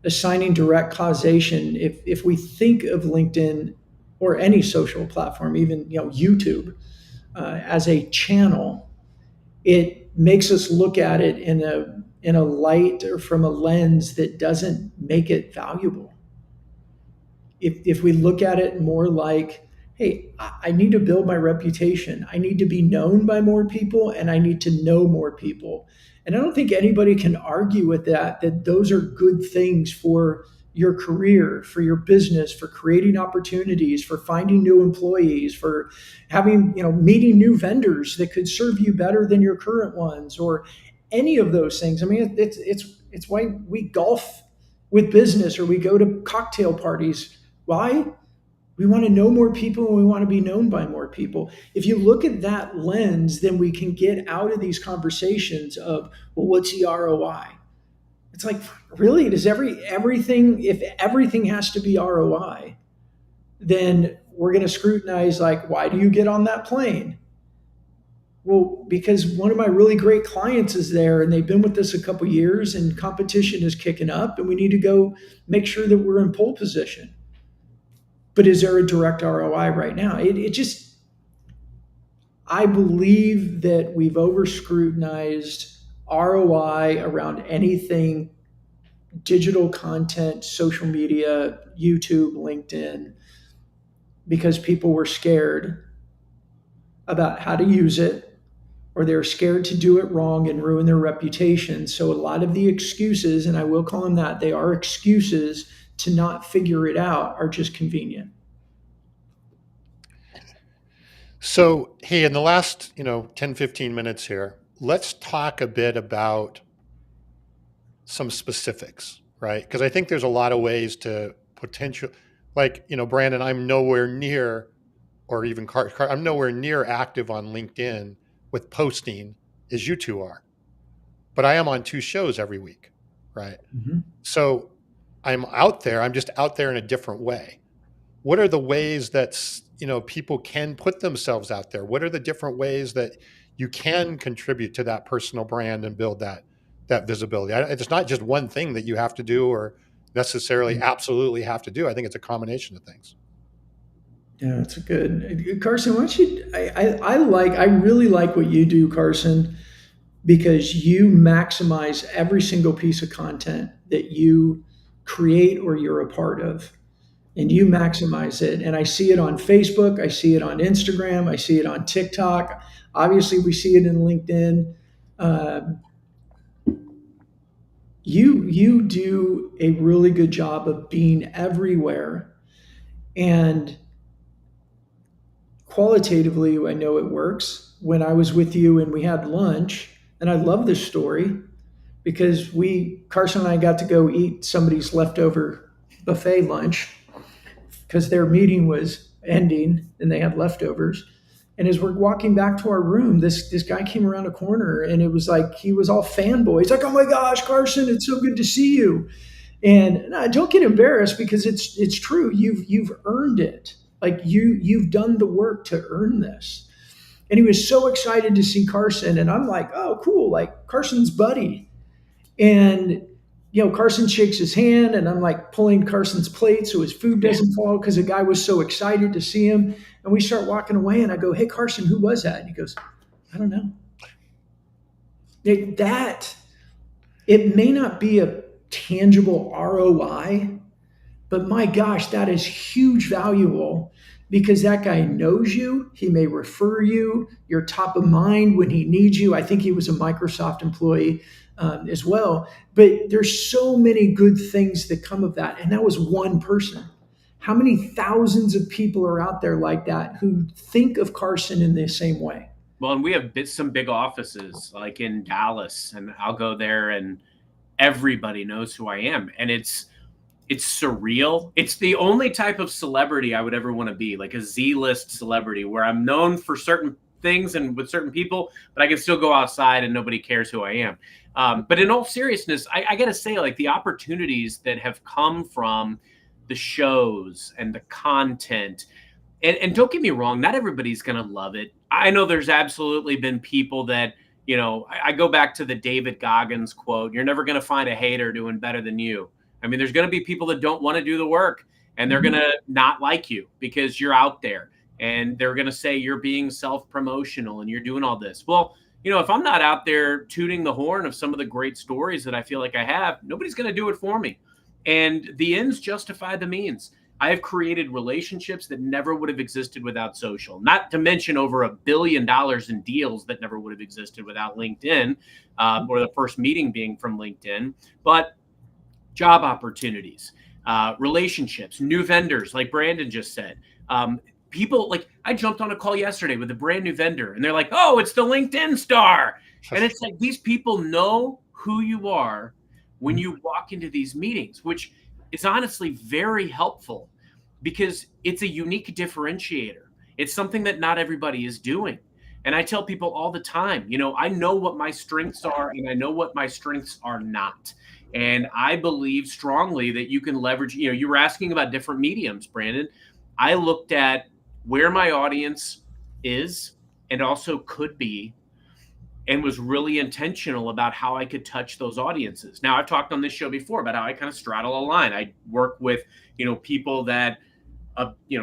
assigning direct causation, if we think of LinkedIn or any social platform, even, you know, YouTube, as a channel, it makes us look at it in a light or from a lens that doesn't make it valuable. If we look at it more like, hey, I need to build my reputation, I need to be known by more people, and I need to know more people. And I don't think anybody can argue with that those are good things for your career, for your business, for creating opportunities, for finding new employees, for having, you know, meeting new vendors that could serve you better than your current ones, or any of those things. I mean, it's why we golf with business or we go to cocktail parties. Why? We want to know more people and we want to be known by more people. If you look at that lens, then we can get out of these conversations of, well, what's the ROI? It's like, really, does everything, if everything has to be ROI, then we're going to scrutinize, like, why do you get on that plane? Well, because one of my really great clients is there and they've been with us a couple of years and competition is kicking up and we need to go make sure that we're in pole position. But is there a direct ROI right now? I believe that we've over scrutinized ROI around anything digital content, social media, YouTube, LinkedIn, because people were scared about how to use it, or they're scared to do it wrong and ruin their reputation. So a lot of the excuses, and I will call them that, they are excuses to not figure it out, are just convenient. So, hey, in the last, 10, 15 minutes here, let's talk a bit about some specifics, right? Because I think there's a lot of ways to potential, like, Brandon, I'm nowhere near, or even I'm nowhere near active on LinkedIn with posting as you two are, but I am on two shows every week, right? Mhm. So I'm out there, I'm just out there in a different way. What are the ways that people can put themselves out there? What are the different ways that you can contribute to that personal brand and build that visibility? It's not just one thing that you have to do or necessarily absolutely have to do. I think it's a combination of things. Yeah, that's a good Carson. Why don't you? I really like what you do, Carson, because you maximize every single piece of content that you create or you're a part of, and you maximize it. And I see it on Facebook, I see it on Instagram, I see it on TikTok. Obviously, we see it in LinkedIn. Uh, you do a really good job of being everywhere, and qualitatively, I know it works. When I was with you and we had lunch, and I love this story because Carson and I got to go eat somebody's leftover buffet lunch because their meeting was ending and they had leftovers. And as we're walking back to our room, this guy came around a corner and it was like he was all fanboy. He's like, "Oh my gosh, Carson, it's so good to see you." And don't get embarrassed because it's true. You've earned it. Like you've done the work to earn this. And he was so excited to see Carson, and I'm like, "Oh, cool! Like Carson's buddy." And Carson shakes his hand, and I'm like pulling Carson's plate so his food doesn't fall because the guy was so excited to see him. And we start walking away, and I go, "Hey, Carson, who was that?" And he goes, "I don't know." It may not be a tangible ROI, but my gosh, that is huge valuable because that guy knows you. He may refer you. You're top of mind when he needs you. I think he was a Microsoft employee as well. But there's so many good things that come of that. And that was one person. How many thousands of people are out there like that who think of Carson in the same way? Well, and we have some big offices like in Dallas, and I'll go there and everybody knows who I am. And it's surreal. It's the only type of celebrity I would ever want to be, like a Z-list celebrity where I'm known for certain things and with certain people, but I can still go outside and nobody cares who I am. But in all seriousness, I got to say, like the opportunities that have come from the shows and the content, and don't get me wrong, not everybody's going to love it. I know there's absolutely been people that, I go back to the David Goggins quote, "You're never going to find a hater doing better than you." I mean, there's going to be people that don't want to do the work and they're going to not like you because you're out there, and they're going to say you're being self-promotional and you're doing all this. Well, if I'm not out there tooting the horn of some of the great stories that I feel like I have, nobody's going to do it for me. And the ends justify the means. I have created relationships that never would have existed without social, not to mention over $1 billion in deals that never would have existed without LinkedIn, or the first meeting being from LinkedIn. But job opportunities, relationships, new vendors, like Brandon just said. People, like I jumped on a call yesterday with a brand new vendor and they're like, "Oh, it's the LinkedIn star." And it's like, these people know who you are when you walk into these meetings, which is honestly very helpful because it's a unique differentiator. It's something that not everybody is doing. And I tell people all the time, I know what my strengths are and I know what my strengths are not. And I believe strongly that you can leverage, you were asking about different mediums, Brandon. I looked at where my audience is and also could be, and was really intentional about how I could touch those audiences. Now, I've talked on this show before about how I kind of straddle a line. I work with, people that,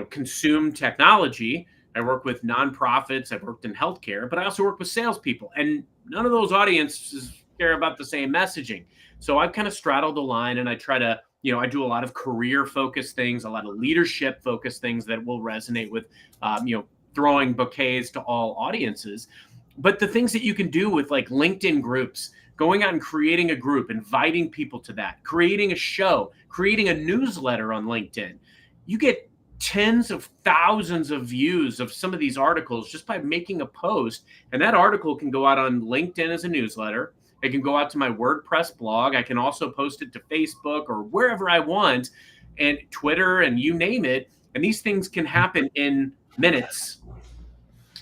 consume technology. I work with nonprofits. I've worked in healthcare, but I also work with salespeople, and none of those audiences care about the same messaging. So I've kind of straddled the line, and I try to, I do a lot of career focused things, a lot of leadership focused things that will resonate with, throwing bouquets to all audiences. But the things that you can do with like LinkedIn groups, going out and creating a group, inviting people to that, creating a show, creating a newsletter on LinkedIn, you get tens of thousands of views of some of these articles just by making a post. And that article can go out on LinkedIn as a newsletter. It can go out to my WordPress blog. I can also post it to Facebook or wherever I want, and Twitter, and you name it. And these things can happen in minutes.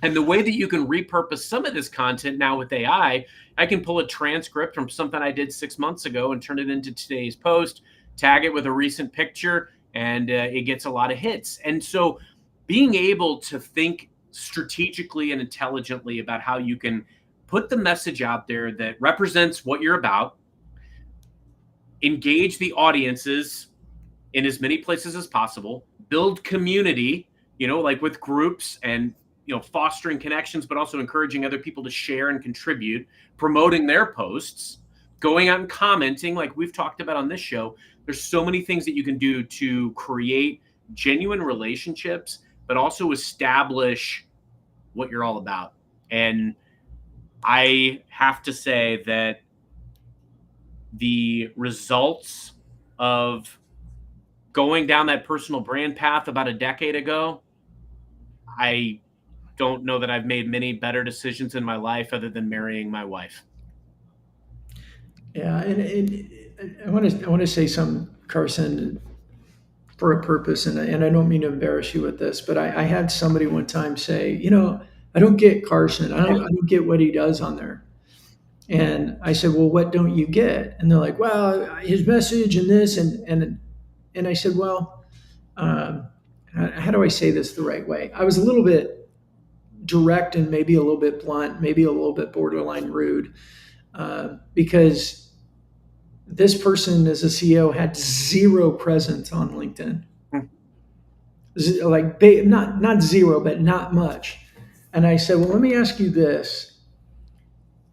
And the way that you can repurpose some of this content now with AI, I can pull a transcript from something I did 6 months ago and turn it into today's post, tag it with a recent picture, and it gets a lot of hits. And so being able to think strategically and intelligently about how you can put the message out there that represents what you're about, engage the audiences in as many places as possible, build community, like with groups and fostering connections, but also encouraging other people to share and contribute, promoting their posts, going out and commenting like we've talked about on this show. There's so many things that you can do to create genuine relationships, but also establish what you're all about. And I have to say that the results of going down that personal brand path about a decade ago, I don't know that I've made many better decisions in my life other than marrying my wife. Yeah, and I want to say something, Carson, for a purpose, and I don't mean to embarrass you with this, but I had somebody one time say, I don't get Carson. I don't get what he does on there. And I said, well, what don't you get? And they're like, well, his message and this, and I said, well, how do I say this the right way? I was a little bit direct and maybe a little bit blunt, maybe a little bit borderline rude, because this person as a CEO had zero presence on LinkedIn. Like not zero, but not much. And I said, well, let me ask you this.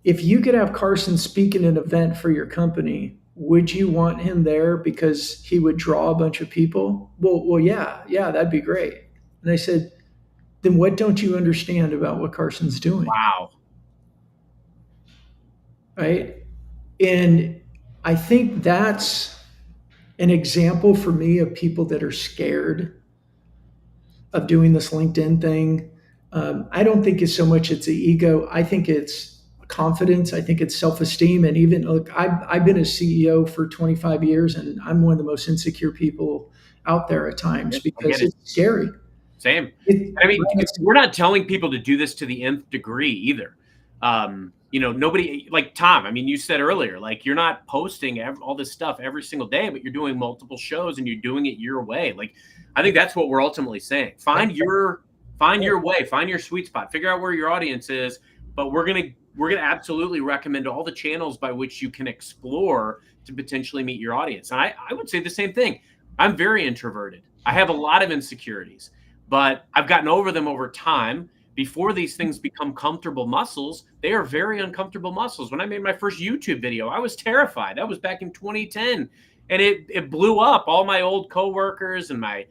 If you could have Carson speak at an event for your company, would you want him there because he would draw a bunch of people? Well, yeah, that'd be great. And I said, then what don't you understand about what Carson's doing? Wow. Right. And I think that's an example for me of people that are scared of doing this LinkedIn thing. I don't think it's so much it's the ego. I think it's confidence. I think it's self-esteem. And even look, I've been a CEO for 25 years and I'm one of the most insecure people out there at times because it's scary. Same. We're not telling people to do this to the nth degree either. Nobody, like Tom, you said earlier, like you're not posting all this stuff every single day, but you're doing multiple shows and you're doing it your way. Like, I think that's what we're ultimately saying. Find your way, find your sweet spot, figure out where your audience is. But we're going to absolutely recommend all the channels by which you can explore to potentially meet your audience. And I would say the same thing. I'm very introverted. I have a lot of insecurities, but I've gotten over them over time. Before these things become comfortable muscles, they are very uncomfortable muscles. When I made my first YouTube video, I was terrified. That was back in 2010, and it blew up. All my old coworkers and my,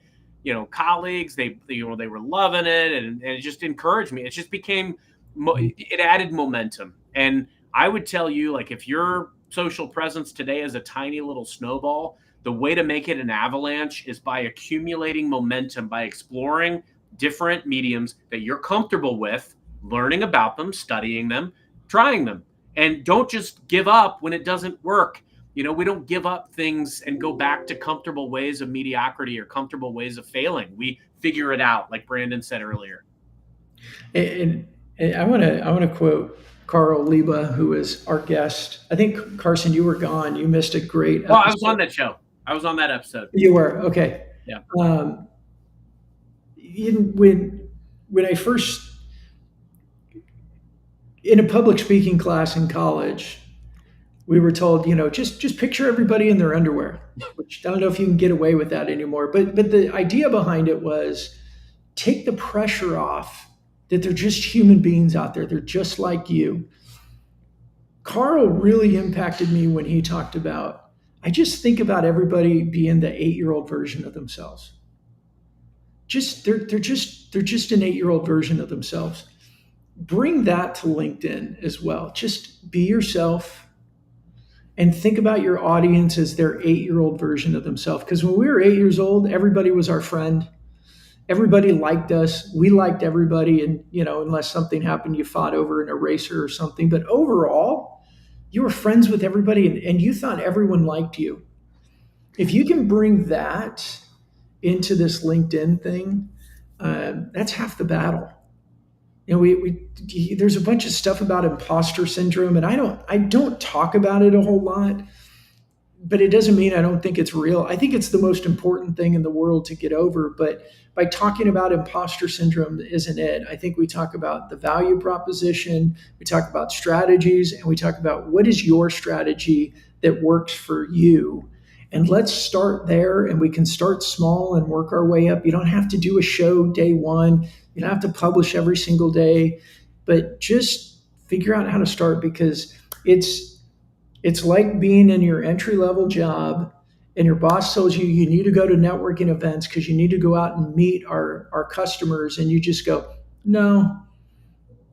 colleagues, they were loving it, and it just encouraged me. It just became, it added momentum. And I would tell you, like, if your social presence today is a tiny little snowball, the way to make it an avalanche is by accumulating momentum, by exploring different mediums that you're comfortable with, learning about them, studying them, trying them. And don't just give up when it doesn't work. We don't give up things and go back to comfortable ways of mediocrity or comfortable ways of failing. We figure it out, like Brandon said earlier. And I want to quote Carl Liba, who was our guest. I think, Carson, you were gone. You missed a great episode. Oh, I was on that show. I was on that episode. You were? Okay. Yeah. When I first, in a public speaking class in college, we were told, just picture everybody in their underwear, which I don't know if you can get away with that anymore. But the idea behind it was take the pressure off that they're just human beings out there. They're just like you. Carl really impacted me when he talked about, I just think about everybody being the 8-year-old version of themselves. They're just an 8-year-old version of themselves. Bring that to LinkedIn as well. Just be yourself and think about your audience as their 8-year-old version of themselves. Because when we were 8 years old, everybody was our friend. everybody liked us. We liked everybody. And, unless something happened, you fought over an eraser or something. But overall, you were friends with everybody and you thought everyone liked you. If you can bring that into this LinkedIn thing, that's half the battle. There's a bunch of stuff about imposter syndrome, and I don't talk about it a whole lot, but it doesn't mean I don't think it's real. I think it's the most important thing in the world to get over. But by talking about imposter syndrome isn't it. I think we talk about the value proposition, we talk about strategies, and we talk about what is your strategy that works for you. And let's start there, and we can start small and work our way up. You don't have to do a show day one. You don't have to publish every single day, but just figure out how to start, because it's like being in your entry-level job and your boss tells you you need to go to networking events because you need to go out and meet our customers, and you just go, no,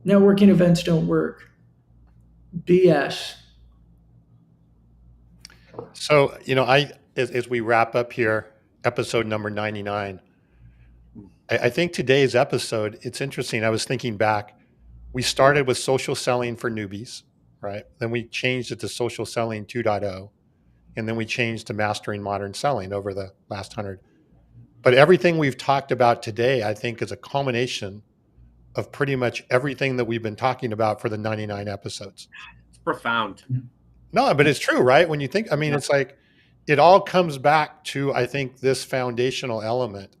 networking events don't work. BS. So, as we wrap up here, episode number 99, I think today's episode, it's interesting. I was thinking back, we started with social selling for newbies, right? Then we changed it to social selling 2.0, and then we changed to mastering modern selling over the last 100. But everything we've talked about today, I think, is a culmination of pretty much everything that we've been talking about for the 99 episodes. It's profound. No, but it's true, right? When you think, it's like it all comes back to, I think, this foundational element.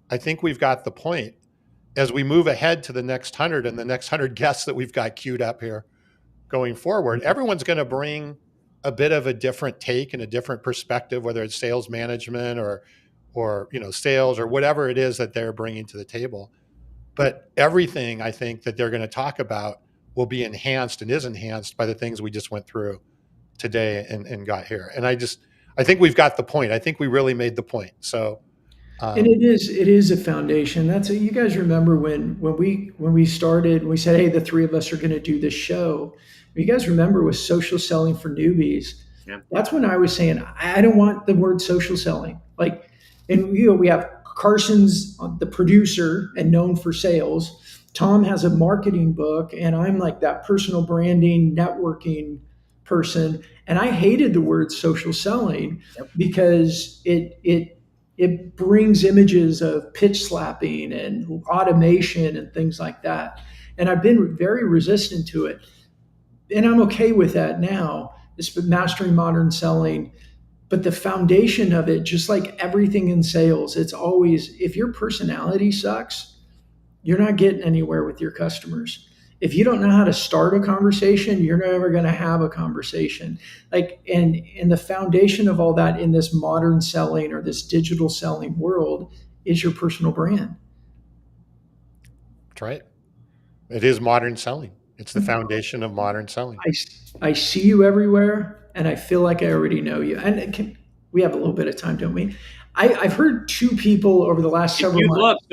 I think we've got the point. As we move ahead to the next 100 and the next 100 guests that we've got queued up here going forward, everyone's going to bring a bit of a different take and a different perspective, whether it's sales management or sales or whatever it is that they're bringing to the table. But everything I think that they're going to talk about will be enhanced and is enhanced by the things we just went through today and got here. And I think we've got the point. I think we really made the point. So, and it is a foundation. You guys remember when we started, we said, hey, the three of us are going to do this show. You guys remember with social selling for newbies. Yeah. That's when I was saying, I don't want the word social selling. And we have Carson's the producer and known for sales. Tom has a marketing book, and I'm like that personal branding, networking person. And I hated the word social selling because it brings images of pitch slapping and automation and things like that. And I've been very resistant to it. And I'm okay with that now. It's mastering modern selling. But the foundation of it, just like everything in sales, it's always, if your personality sucks, you're not getting anywhere with your customers. If you don't know how to start a conversation, you're never going to have a conversation. And the foundation of all that in this modern selling or this digital selling world is your personal brand. That's right. It is modern selling. It's the foundation of modern selling. I see you everywhere, and I feel like I already know you. And we have a little bit of time, don't we? I've heard two people over the last several months.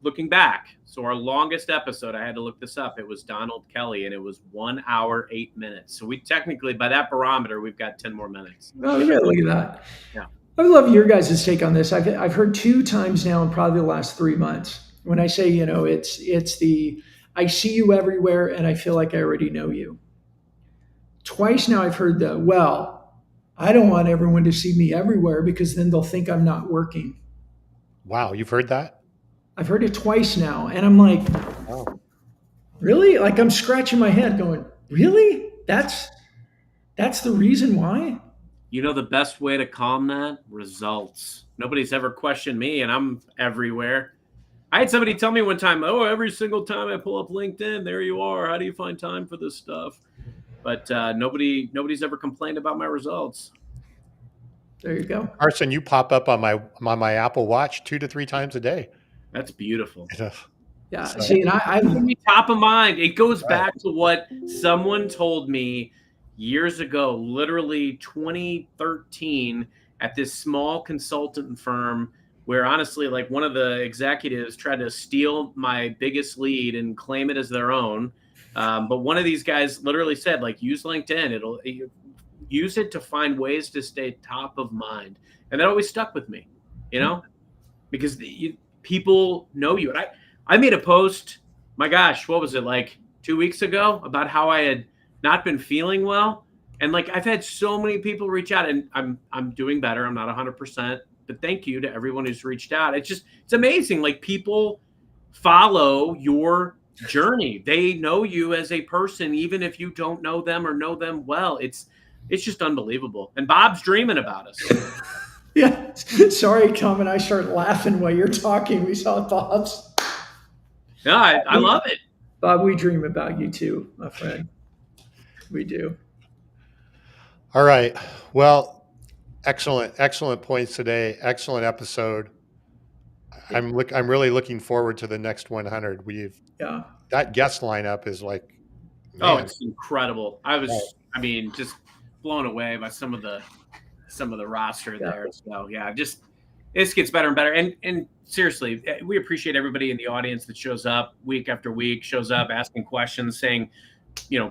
Looking back, so our longest episode, I had to look this up. It was Donald Kelly, and it was 1 hour, 8 minutes. So we technically, by that barometer, we've got 10 more minutes. Oh, yeah, look at that. Yeah. I would love your guys' take on this. I've heard 2 times now in probably the last 3 months when I say, it's the I see you everywhere, and I feel like I already know you. Twice now I've heard I don't want everyone to see me everywhere because then they'll think I'm not working. Wow, you've heard that? I've heard it twice now, and I'm like, really? Like I'm scratching my head going, really? That's the reason why? The best way to calm that? Results. Nobody's ever questioned me, and I'm everywhere. I had somebody tell me one time, every single time I pull up LinkedIn, there you are. How do you find time for this stuff? But nobody's ever complained about my results. There you go. Carson, you pop up on my Apple Watch 2 to 3 times a day. That's beautiful. Yeah. See, and I'm top of mind. It goes back to what someone told me years ago, literally 2013, at this small consultant firm where honestly, like one of the executives tried to steal my biggest lead and claim it as their own. But one of these guys literally said, use LinkedIn. Use it to find ways to stay top of mind. And that always stuck with me, because people know you. And I made a post, my gosh, what was it, like 2 weeks ago, about how I had not been feeling well. And like, I've had so many people reach out, and I'm doing better. I'm not 100%, but thank you to everyone who's reached out. It's amazing. Like, people follow your journey. They know you as a person, even if you don't know them or know them well. It's just unbelievable. And Bob's dreaming about us. Yeah. Sorry, Tom and I start laughing while you're talking. We saw Bob's. Yeah, I love it. Bob, we dream about you too, my friend. We do. All right. Well, excellent points today. Excellent episode. I'm really looking forward to the next 100. That guest lineup is like, man. Man. It's incredible. I mean, just blown away by some of the roster there. So yeah, this gets better and better. And seriously, we appreciate everybody in the audience that shows up week after week, shows up asking questions, saying,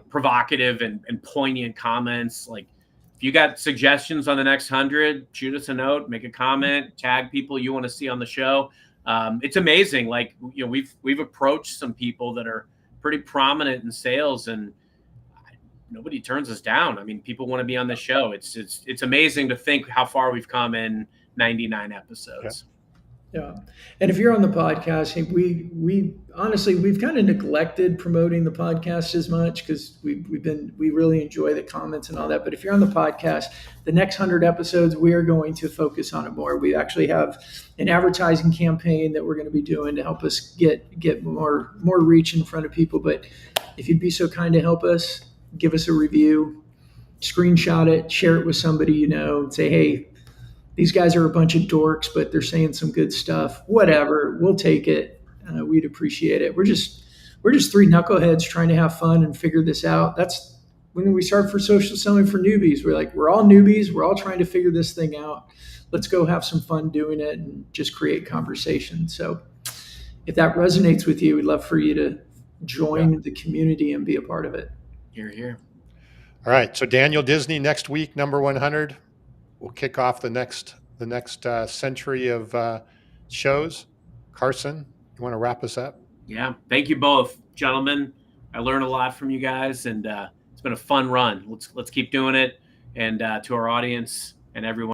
provocative and poignant comments. Like, if you got suggestions on the next 100, shoot us a note, make a comment, tag people you want to see on the show. It's amazing. Like, we've approached some people that are pretty prominent in sales, and nobody turns us down. I mean, people want to be on the show. It's amazing to think how far we've come in 99 episodes. Yeah. And if you're on the podcast, hey, we honestly, we've kind of neglected promoting the podcast as much, because we really enjoy the comments and all that. But if you're on the podcast, the next 100 episodes, we are going to focus on it more. We actually have an advertising campaign that we're going to be doing to help us get more reach in front of people. But if you'd be so kind to help us, give us a review, screenshot it, share it with somebody and say, hey, these guys are a bunch of dorks, but they're saying some good stuff. Whatever, we'll take it. We'd appreciate it. We're just three knuckleheads trying to have fun and figure this out. That's when we started for Social Selling for Newbies. We're all newbies. We're all trying to figure this thing out. Let's go have some fun doing it and just create conversation. So if that resonates with you, we'd love for you to join the community and be a part of it. Here. All right. So Daniel Disney next week, number 100. We'll kick off the next century of shows. Carson, you want to wrap us up? Yeah. Thank you both, gentlemen. I learned a lot from you guys, and it's been a fun run. Let's keep doing it. And to our audience and everyone.